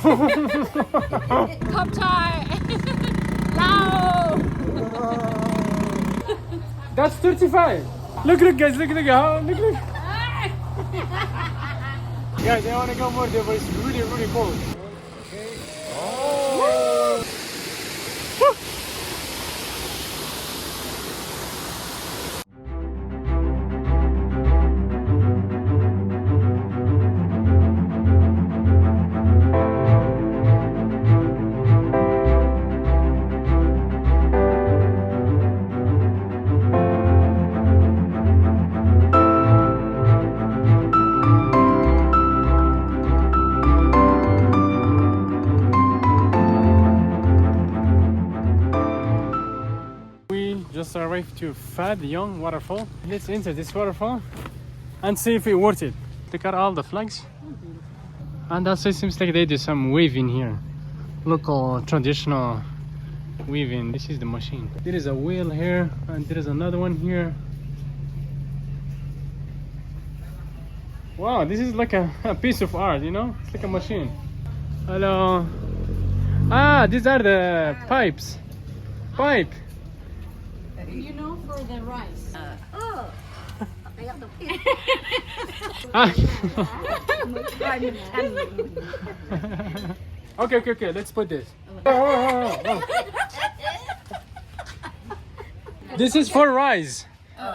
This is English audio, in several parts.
Khop Chai. Lao. That's 35. Look guys, look. Look. Guys, I want to go more there, but it's really cold. Oh. Just arrived to Gneuang Waterfall. Let's enter this waterfall and see if it's worth it. Look at all the flags. And also it seems like they do some weaving here. Local traditional weaving. This is the machine. There is a wheel here and there is another one here. Wow, this is like a piece of art, you know? It's like a machine. Hello. Ah, these are the pipes. Pipe. You know, for the rice. Okay. Let's put this. This is for rice.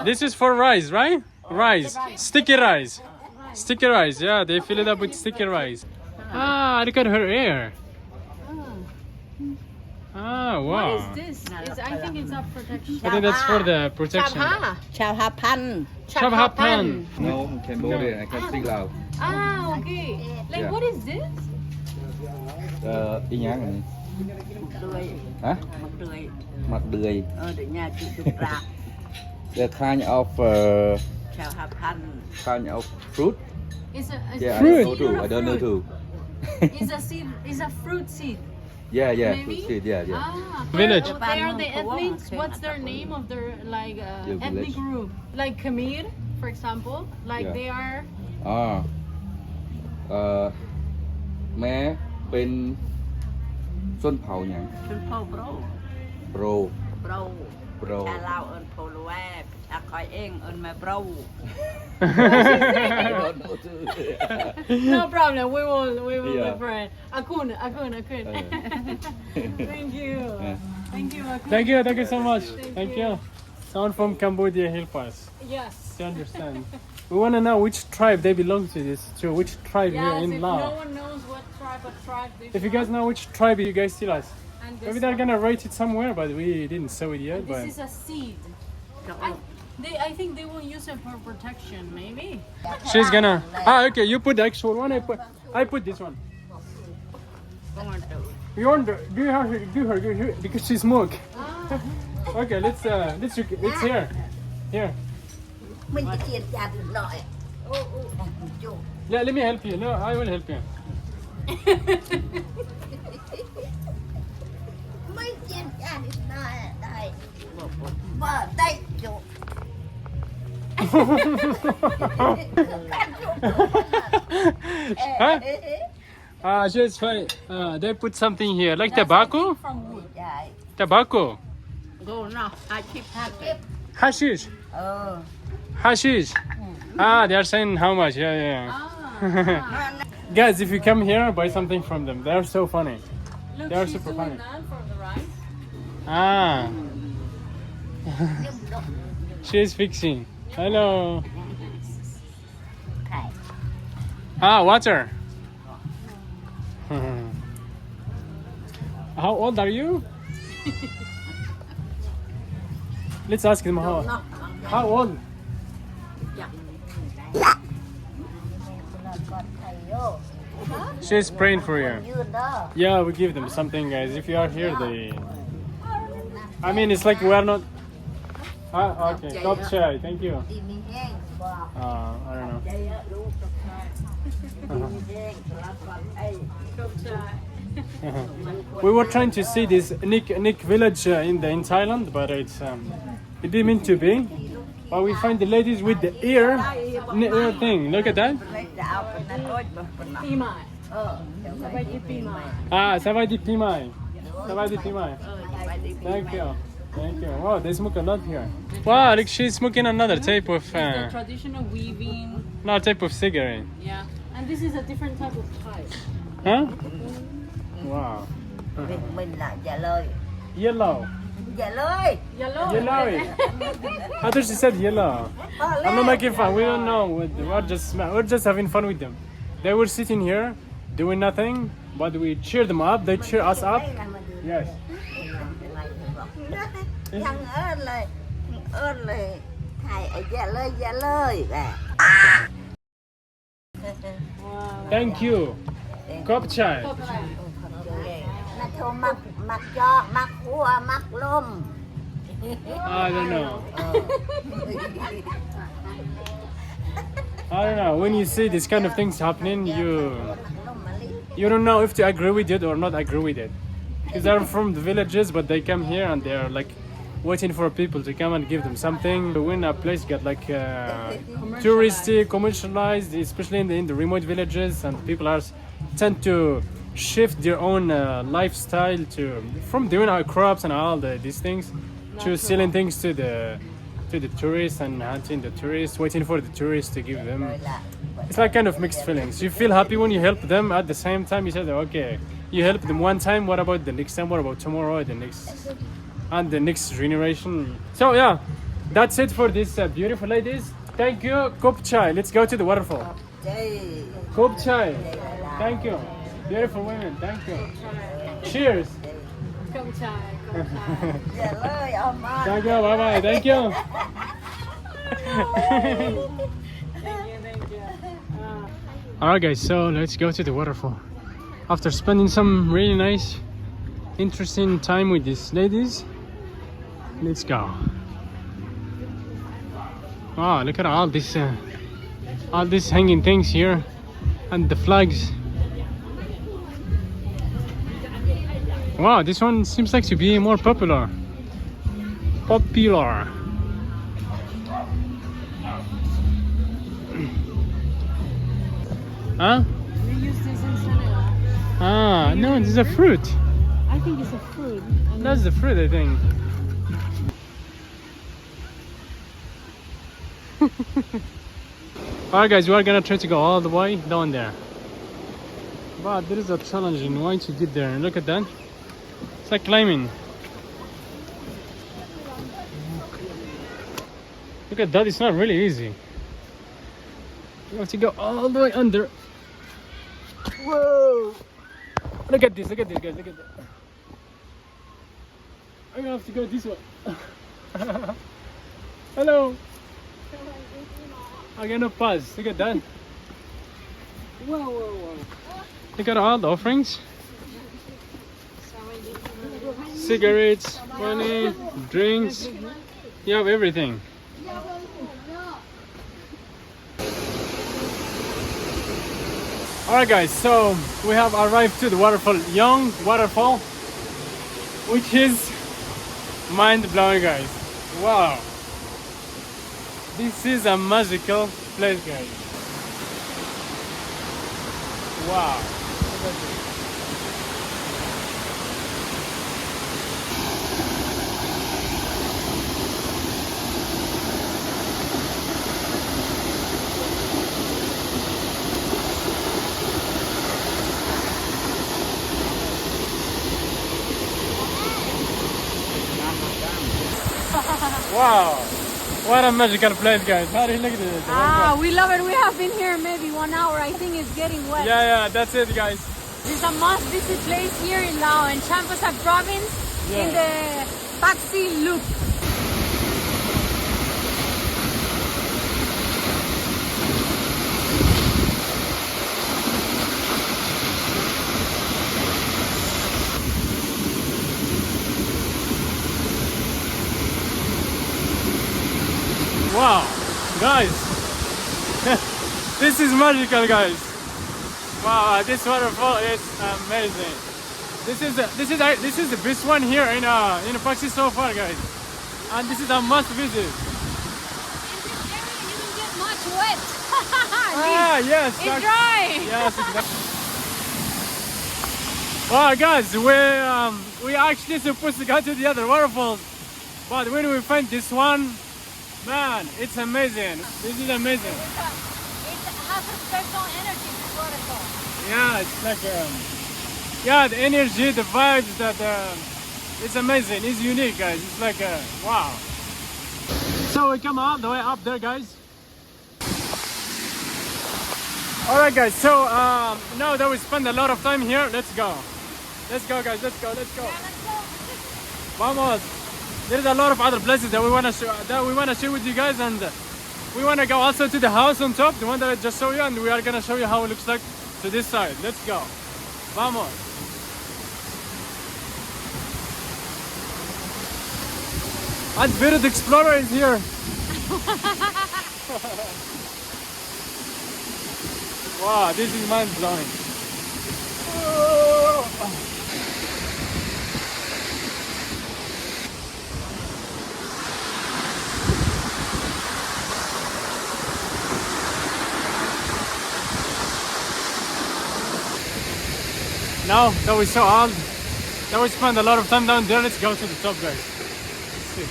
This is for rice, right? Rice. Sticky rice. Sticky rice. Yeah, they fill it up with sticky rice. Ah, look at her hair. Ah, wow. What is this? I think it's a protection. I think that's for the protection. Champee. No, Cambodia. I can speak Laos. Ah, okay. Like, Yeah. what is this? Y nhá này. Hả? Mặt đười. Để nhà chị được ra. The kind of kind of fruit. It's a Yeah, Fruit. I don't know too. I don't know too. It's a seed. It's a fruit seed. Yeah, Maybe? fruit seed. Yeah. Ah, Village. They are the ethnics. What's their name of their like Your ethnic village. group? Like Khmer, for example. Like Yeah. they are. แม้เป็นส้นเผาอย่าง Xuân phô bro. Bro. Bro. Cha lao ơn phô loe. Cha coi ên ơn mẹ bro. I don't know too. No problem. We will Yeah. different. Akun. Thank you. Thank you, Akun. Thank you so much. Thank you. Someone from Cambodia help us Yes. to understand. We want to know which tribe they belong to. This to which tribe here Yes, in if Laos. no one knows what tribe they If you guys know which tribe, you guys tell us. And this Maybe they're one. gonna rate it somewhere, but we didn't show it yet. This But is a seed. I think they will use it for protection, maybe. she's gonna. Ah, okay. You put the actual one. I put this one. You want? Do you have to do her because she smoke? Ah. Okay, let's here. Here. Mình chỉ tiền cha được lợi. Yeah, let me help you. No, I will help you. Mình tiền cha được lợi đây. Vợ đây chủ. Huh? Just fine. They put something here, like tobacco. From wood. Tobacco. Go now. I keep happy. Hashish. Hashish. Ah, they are saying how much? Yeah. Ah. Guys, if you come here, buy something from them. They are so funny. Look, They are she's super doing funny. that for the rice. Ah. She's fixing. Hello. Ah, water. How old are you? Let's ask them how old. She's praying for you. Yeah, we give them something, guys. If you are here, they. I mean, it's like we are not. Ah, okay. Top chai. Thank you. I don't know. We were trying to see this Nick village in Thailand, but it didn't mean to be. But we find the ladies with the ear thing. Look at that. Ah, Savadi Pimai. Savadi Pimai. Thank you. Thank you. Wow, they smoke a lot here. Wow, look, she's smoking another type of The traditional weaving. another type of cigarette. Yeah. And this is a different type of pipe. Huh? Wow. Mình là dạ lời. Yellow. Dạ lời. Yellow. Yellow. I thought she said yellow. I'm not making fun. We don't know. We're just having fun with them. They were sitting here doing nothing, but we cheer them up. They cheer us up. Yes. Thằng ơn lời thầy ở dạ lời bà. Thank you. Cup chai. Nó thô mặc cho mặc hua mặc lôm. I don't know. I don't know. When you see this kind of things happening, you don't know if to agree with it or not agree with it. Because they're from the villages, but they come here and they're like waiting for people to come and give them something. When a place get like touristy, commercialized, especially in the remote villages, and people tend to shift their own lifestyle from doing our crops and all these things to selling things to the tourists and hunting the tourists, waiting for the tourists to give them. It's like kind of mixed feelings. You feel happy when you help them. At the same time, you say, okay, you help them one time. What about the next time? What about tomorrow? The next generation. So yeah, that's it for this beautiful ladies. Thank you. Kop chai. Let's go to the waterfall. Kop chai. Thank you. Beautiful women. Thank you. Cheers. Come chai. Dạ lời ông ơi. Thank you. Bye bye. Thank you. Alright guys, so let's go to the waterfall. After spending some really nice, interesting time with these ladies, let's go. Wow, look at all these hanging things here and the flags. Wow, this one seems like to be more popular. Huh? We use this in Senegal. Ah, no, this is a fruit. I think it's a fruit. That's the fruit, I think. Alright guys, we are gonna try to go all the way down there. But there is a challenge in trying to get there. Look at that. It's like climbing. Look at that, it's not really easy. You have to go all the way under. Whoa! Look at this guys, look at that. I'm gonna have to go this way. Hello! I'm gonna pass, look at that. Whoa. Look at all the offerings. Cigarettes, money, drinks. You have everything. Alright guys, so we have arrived to the waterfall, Gneuang Waterfall, which is mind-blowing guys. Wow. This is a magical place guys. Wow. Look at this. Wow, what a magical place guys. How do you look at this? We love it. We have been here maybe 1 hour. I think it's getting wet. Yeah, that's it guys. This is a must-visit place here in Laos and Champee province in the Pakse Loop. Wow, guys, this is magical, guys. Wow, this waterfall is amazing. This is the best one here in Pakse so far, guys, and this is a must visit. In this area, you don't get much wet. Yes, it's dry. Yes, exactly. Well, guys, we actually supposed to go to the other waterfalls, but when we find this one, man, it's amazing. This is amazing. It has a special energy, this waterfall. Yeah, it's like yeah, the energy, the vibes, that it's amazing. It's unique, guys. It's like wow. So we come all the way up there, guys. All right, guys. So now that we spend a lot of time here, let's go. Let's go, guys. Let's go. Let's go. Yeah, let's go. Vamos. There's a lot of other places that we wanna share with you guys, and we wanna go also to the house on top, the one that I just showed you, and we are gonna show you how it looks like to this side. Let's go. Vamos. Untitled Explorer is here. Wow, this is mind blowing. Now that we saw all, that we spent a lot of time down there, let's go to the top, guys. Let's see.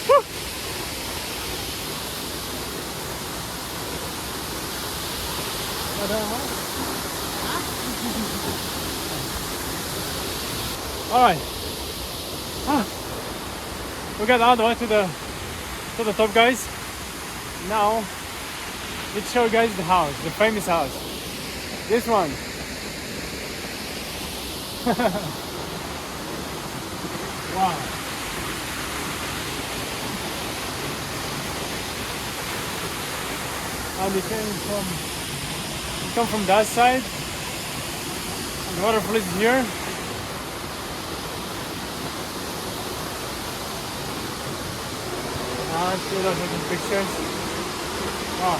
Woo! All right. We got all the way to the top, guys. Now let's show you guys the house, the famous house. This one. Wow. And you come from that side. And the waterfall is here. And see those little pictures. Wow.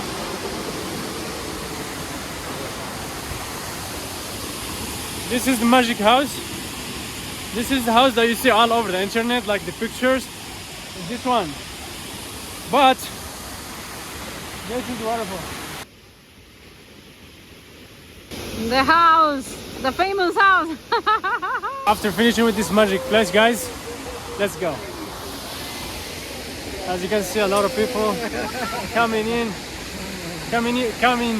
This is the magic house. This is the house that you see all over the internet, like the pictures. This one. But this is the waterfall. The house, the famous house. After finishing with this magic place, guys, let's go. As you can see, a lot of people coming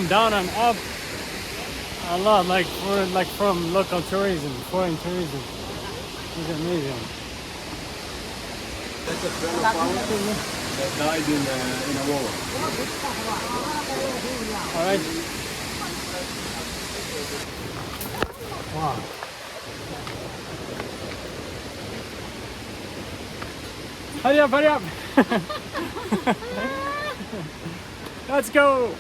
down and up. A lot, like from local tourism, foreign tourism. It's amazing. That's a fellow farmer that died in a war. All right. Wow. Hurry up, hurry up. Let's go.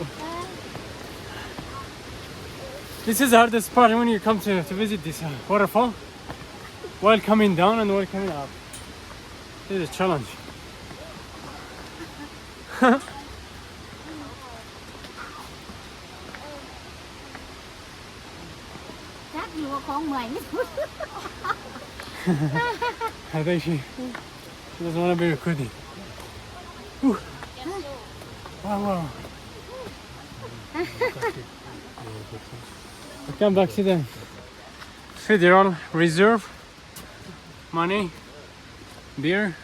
This is the hardest part when you come to visit this waterfall. While coming down and while coming up. This is a challenge. I think she doesn't want to be recording. Whew. Wow, wow. We come back to the Federal Reserve. Money, beer.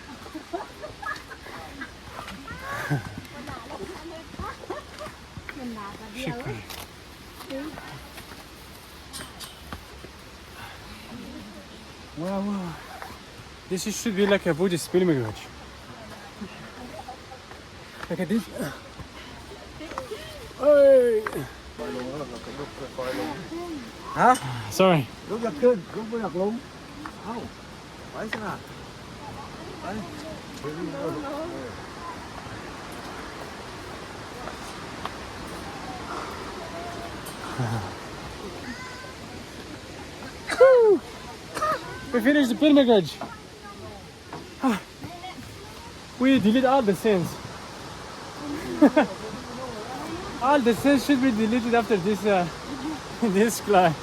Wow, wow. This should be like a Buddhist pilgrimage. Look at this. Hey. Hả? Sorry. Lúc giậtขึ้นlúcไม่อยากลงเอ้าไปสินะไป We finished the pilgrimage. We delete all the sins. All the sins should be deleted after this this climb.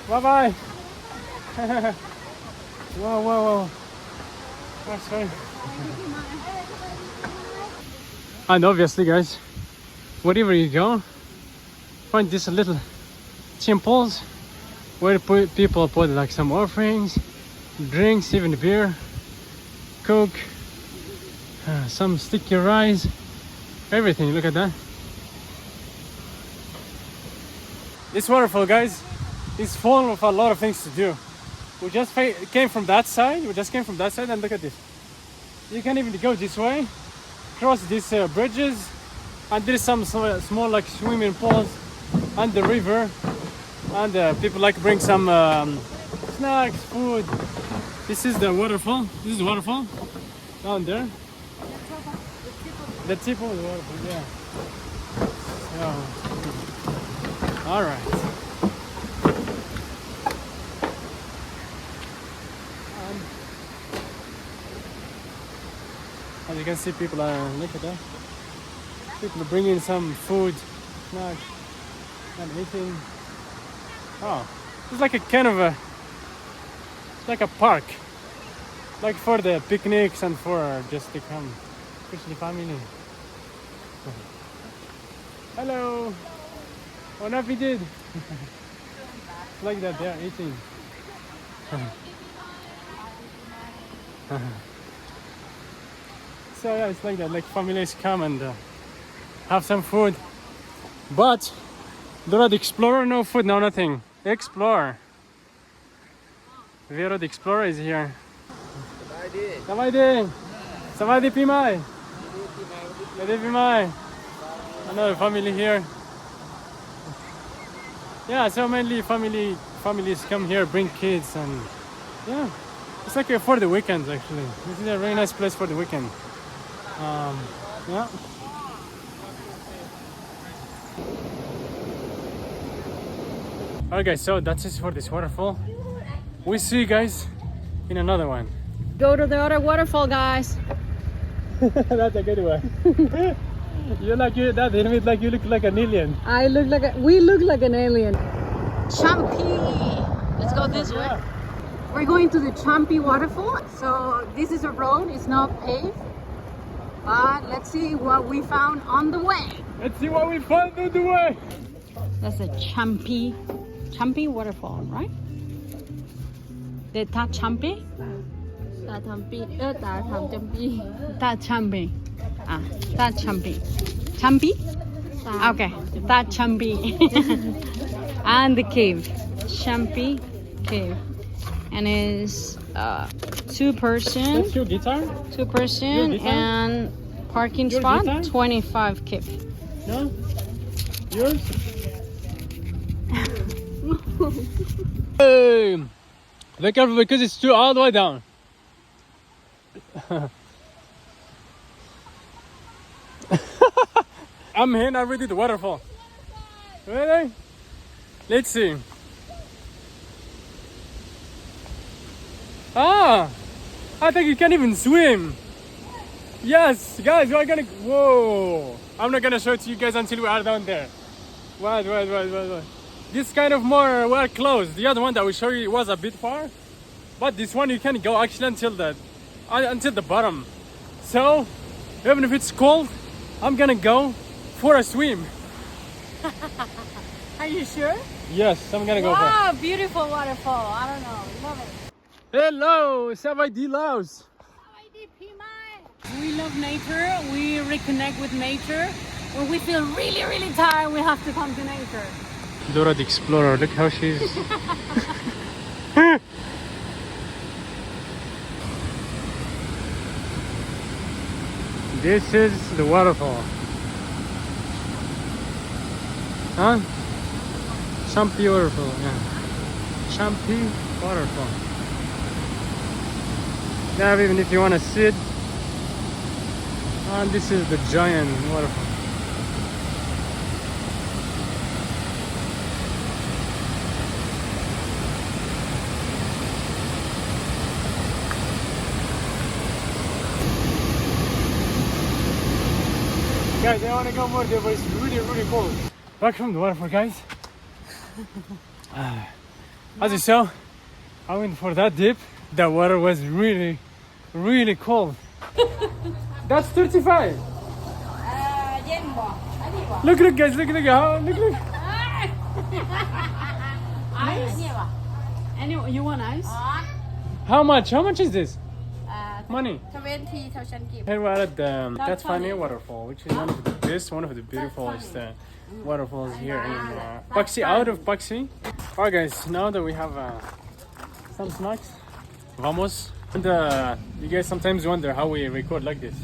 Bye bye. Wow, wow, wow. Oh, sorry. And obviously, guys, wherever you go, find these little temples where people put like some offerings, drinks, even beer, Coke, some sticky rice, everything. Look at that. This waterfall, guys, is full of a lot of things to do. We just came from that side. And look at this. You can even go this way, cross these bridges, and there's some small like swimming pools and the river, and people like bring some snacks, food. This is the waterfall. This is the waterfall down there. The tip of the waterfall, yeah. So, all right. As you can see, people are, look at that. People are bringing some food, snacks, and eating. Oh, it's like a kind of a, like a park. Like for the picnics and for just to come, especially family. Hello. Bon appetit. Like that, they're eating. So yeah, it's like that, like families come and have some food. But the Explorer, no food, no nothing. Explore. Vero the Explorer is here. Savadi. Savadi Pimai. Savadi Pimai. Another family here. Yeah, so mainly families come here, bring kids, and yeah, it's like for the weekends actually. This is a very nice place for the weekend. Yeah. Alright guys, so that's it for this waterfall. We'll see you guys in another one. Go to the other waterfall, guys. That's a good one. You like you that helmet like you look like an alien. We look like an alien. Champee. Let's go this way. We're going to the Champee Waterfall. So this is a road, it's not paved. But let's see what we found on the way. Let's see what we found on the way. That's the Champee Waterfall, right? The Tad Champee? Tad Champee. Ah, Tad Champee. Champee? Okay, Tad Champee. And the cave. Champee Cave. And it's two-person. That's your guitar? Two-person and parking Your spot, guitar? 25 kip. No? Yours? Hey! Be careful because it's too all the way down. I'm here now with the waterfall. Ready? Let's see. Ah! I think you can't even swim. Yes, guys, we're gonna. Whoa! I'm not gonna show it to you guys until we are down there. Wait. This kind of more well closed. The other one that we showed you was a bit far, but this one you can go actually until the bottom. So even if it's cold, I'm gonna go for a swim. Are you sure? Yes, I'm gonna go for it. Wow, beautiful waterfall. I don't know, love it. Hello, Savadi Laos. We love nature. We reconnect with nature. When we feel really, really tired, we have to come to nature. Dora the Explorer, look how she's. This is the waterfall. Huh? Champee Waterfall, yeah. Champee Waterfall. Yeah, even if you want to sit. And this is the giant waterfall. Guys, I want to go more there, but it's really, really cold. Back from the waterfall, guys. As you saw, I went for that dip. The water was really, really cold. That's 35. Look, guys, look. Ice? Anyway, you want ice? How much? How much is this? Money. 20,000 kip. Here we're at the Tad Fane Fane. Waterfall, which is one of the best, one of the beautifulest waterfalls here in Pakse, out of Pakse. Alright guys, now that we have some snacks, vamos. And you guys sometimes wonder how we record like this.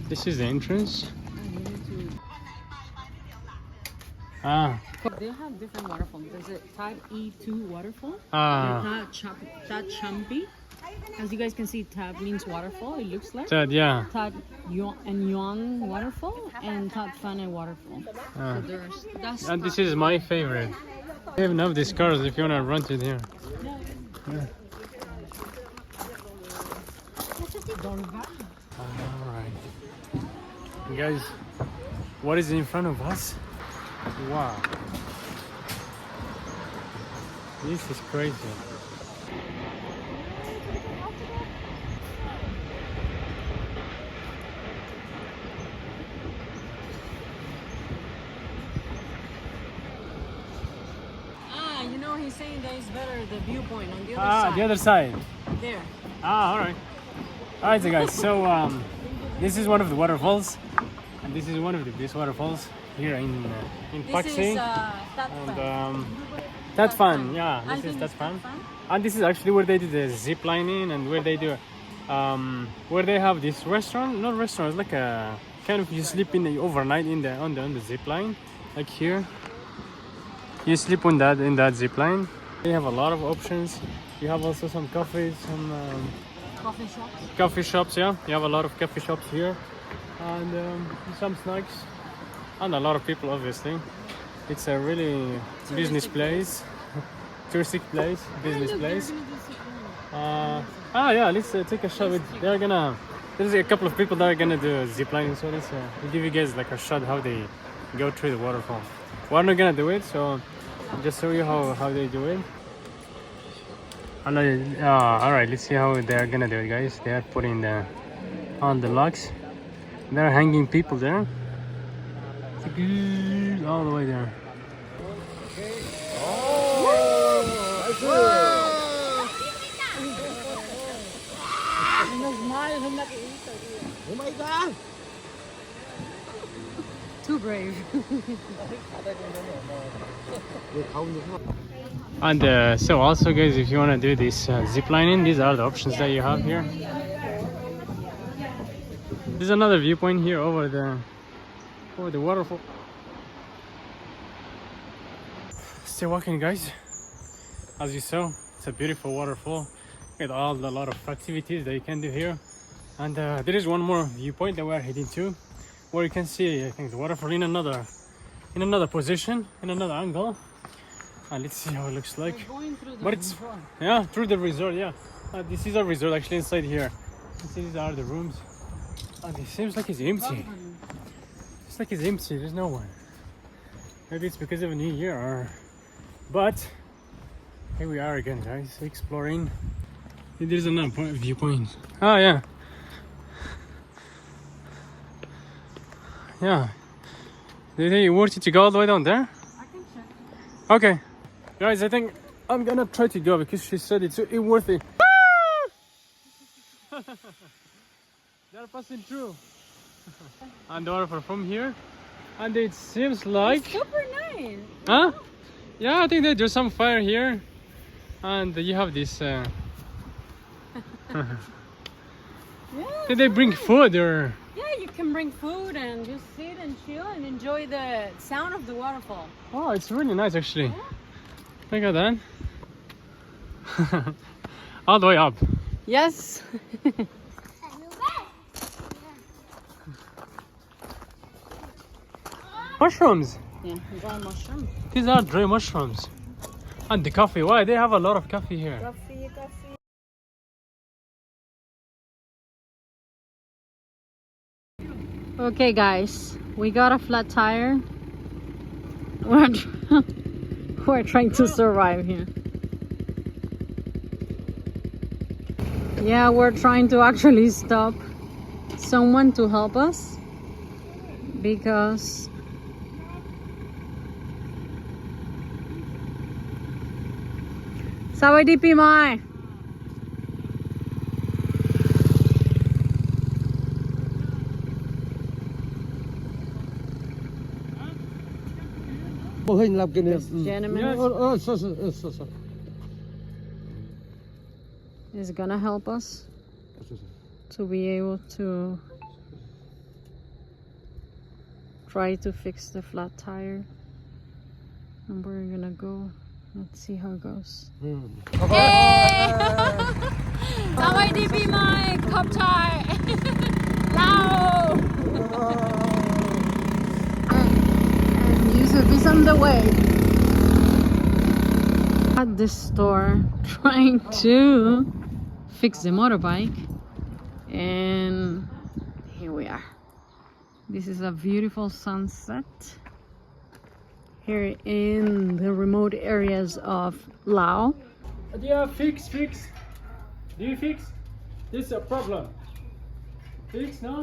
This is the entrance. Ah. They have different waterfalls. There's a Tad E2 waterfall. Ah. Tad Champee. As you guys can see, Tad means waterfall. It looks like. Tad, yeah. Tad Gneuang Waterfall and Tad Fane Waterfall. Ah. So that's And this is my favorite. They have enough these cars if you wanna run to here. Yeah. Alright. Guys, what is in front of us? Wow. This is crazy. you know he's saying that it's better the viewpoint on the other Ah, side. the other side. There. Ah, alright. Alright, so guys, so this is one of the waterfalls, and this is one of the best waterfalls here in Pakse. This is Tad And Fane. Tad Fane, yeah, I this is think Tad it's Fane. Tad Fane. And this is actually where they do the zip lining and where they do, where they have this restaurant, not restaurant, it's like a kind of, you sleep in the overnight in the on the zip line, like here. You sleep on that in that zip line. They have a lot of options. You have also some coffees, some Coffee shops. coffee shops. Yeah, you have a lot of coffee shops here, and some snacks, and a lot of people. Obviously, it's a really business place. Touristic place, business place. Yeah, let's take a shot with. There's a couple of people that are gonna do zip lining, so let's we'll give you guys like a shot how they go through the waterfall. We're not gonna do it, so I'll just show you how they do it. All right, let's see how they're gonna do it, guys. They are putting on the locks. They're hanging people there. All the way there. Oh my god! Too brave. And so also guys, if you want to do this zip lining, these are the options that you have here. There's another viewpoint here over the waterfall. Still walking, guys. As you saw, it's a beautiful waterfall with a lot of activities that you can do here. And there is one more viewpoint that we're heading to, where you can see, I think, the waterfall in another position, in another angle. And let's see how it looks like. Going through the But it's resort. yeah, through the resort. Yeah, this is a resort actually inside here. These are the rooms, and it seems like it's empty. It's like it's empty. There's no one. Maybe it's because of a new year, but here we are again, guys, exploring. There's another viewpoint. Oh yeah. Yeah. Do you think it's worth it to go all the way down there? I can check. Okay. Guys, I think I'm gonna try to go because she said it's worth it. They're passing through. And the waterfall from here. And it seems like... It's super nice. Huh? Yeah, I think they do some fire here. And you have this... Did they bring food or... Yeah, you can bring food and just sit and chill and enjoy the sound of the waterfall. Oh, it's really nice actually. Yeah. Look at that. All the way up. Yes. Mushrooms. Yeah, you got a mushroom. These are dry mushrooms. And the coffee. Why? They have a lot of coffee here. Coffee. Okay, guys, we got a flat tire. We're trying to survive here. Yeah, we're trying to actually stop someone to help us because สวัสดีปีใหม่ Mô hình làm kỷ niệm. Gentleman So. is gonna help us to be able to try to fix the flat tire, and we're gonna go. Let's see how it goes. Hey! สวัสดีปีใหม่ขอบใจลาว and Yusuf is on the way at the store trying to fix the motorbike, and here we are. This is a beautiful sunset here in the remote areas of Laos. Do you fix? Do you fix? This is a problem. Fix, no?